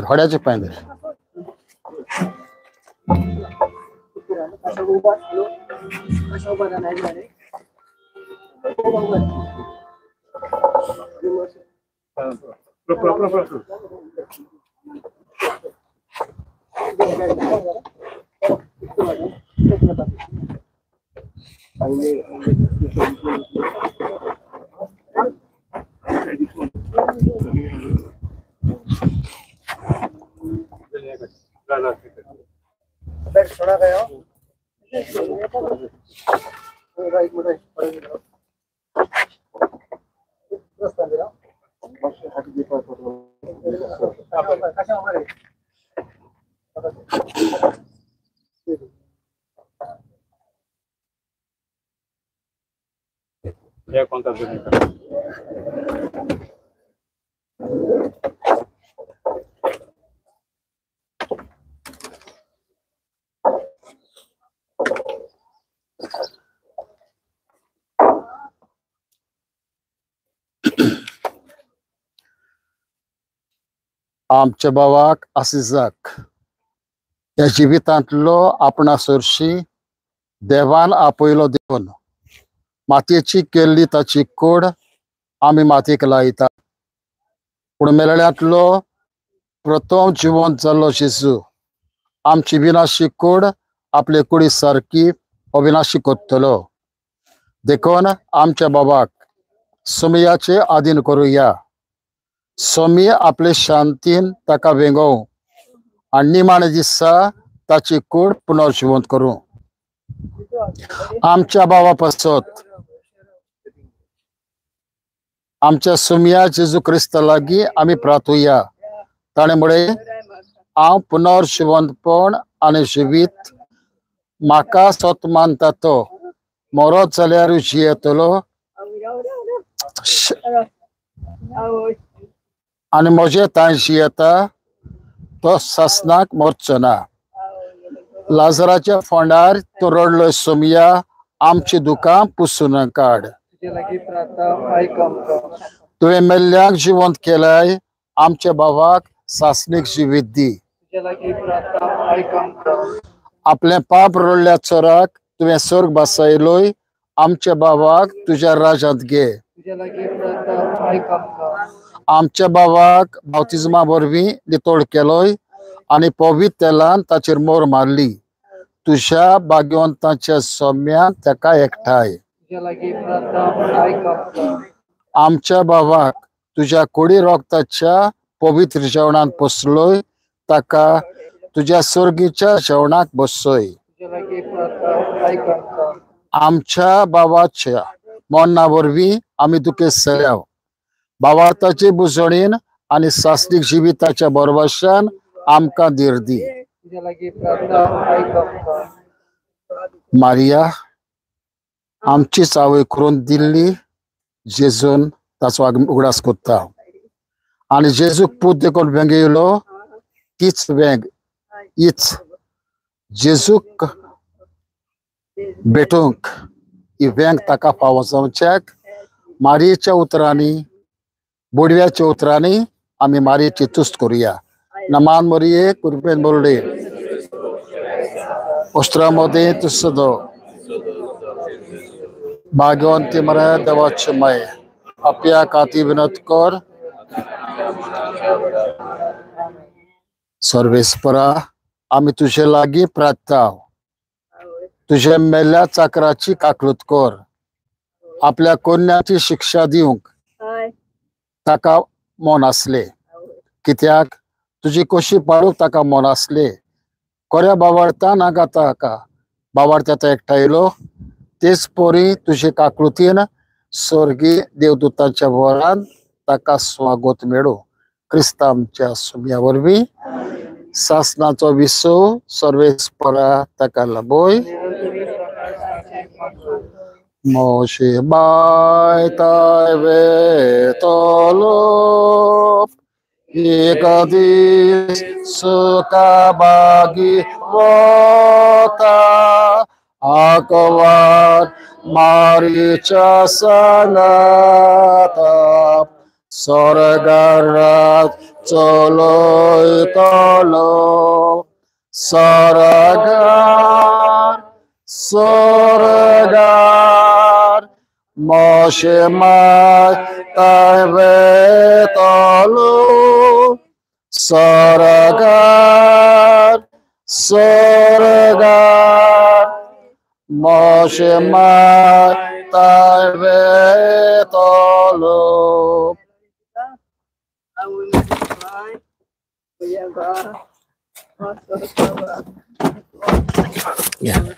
हड्याचे पाय दे छोड़ा गया आमच्या भावाक आसिजाक या जिवितांतलो आपणासरशी देवान आपयलो देवन मातयेची केल्ली ताची कूड आमी मातयेक लायता पूण मेलण्यांतलो प्रथम जिवंत जाल्लो जेजू आमची विनाशी कूड आपले कुडी सारकी अविनाशी कोत्तलो देखून आमच्या बाबाक सोमयाचे आधीन करूया सोमी आपले शांतीन ताका वेंगोव आणि निमाणे दिसा ताची कूड पुनर्जिवंत करूं आमच्या बाबा पासत आमच्या सोमया जेजू क्रिस्ता लागीं आमी प्रार्थुया ताणे मुळे हांव पुनर्जिवंतपण आनी जिवीत म्हाका सत मानता तो मरत जाल्यार जियेतलो आनी म्हजे ताय जियेता तो सासनाक मरचो ना लाजराच्या फोंडार तो रडलो सोमया आमची दुकां पुसून काड तुवें मेल्ल्यांक जिवंत केलाय आमच्या भावाक सासनीक जिवीत दी आपले पाप रडल्या चोराक तुवें स्वर्ग बसयलोय आमच्या भावाक तुज्या राजांत घे आमच्या भावाक बावतिजमा वरवीं नितोळ केलोय आनी पवित्र तेलान ताचेर मोर मारली तुज्या भाग्यवंताच्या सोम्यान ताका एकठांय आमच्या भावाक तुज्या कोडी रोगताच्या पवित्र जेवणान पोसलोय ताका तुज्या स्वर्गीच्या जेवणाक बसोय आमच्या भावाच्या मरणा वरवीं आमी दुखेस्त जाल्या भावार्थाचे बुजवणीन आनी सासनीक जिविताच्या बरवशान आमकां धीर दी मारिया आमची चावय करून दिल्ली जेजून ताचो उगडास कोत्ता आनी जेजूक पूत देखून वेंग येयलो तीच वेंग हीच जेजूक भेटूंक ही वेंग ताका फावो जावच्याक मारयेच्या उतरांनी बुडव्याच्या उतरांनी आमी मारयेची तुस्त करुया नमान मरिये कृपेन बोलडे उस्त्रामध्ये तुसदो भाग्यवंती मरे देवाचे माय आपल्या खाती विनत कर सर्वेस्परा आमी तुजे लागीं प्रार्थना तुझे मेल्ल्या चाकराची काकलूत कर आपल्या कोन्याची शिक्षा दिवंक ताका मन आसले कित्याक तुजी कशी पाळूक ताका मन आसले कोऱ्या बावार्ता नाका ताका बावार्थ्यात एकठांयलो तेच पोरी तुजे काकलुतीन स्वर्गीय देवदूतांच्या वरान ताका स्वागत मेळो क्रिस्ता आमच्या सुमया वरवीं सासनाचो विसव सर्वेस्परा ताका लागून मोशे बाय तायवेतलो एकदीस सुखाबागी वता आकवार मारीच्या सनाता स्वर्गारात चलोयतलो स्वर्गार मोशे माय तायवेतलो स्वर्गार मोशे माय तायवेतलो. Yeah.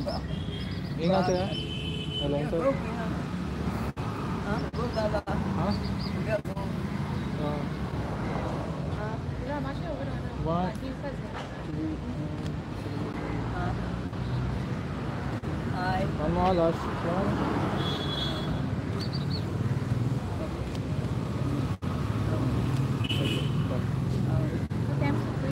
Ingat ya. Along sir. Hah? One, two, one more last one.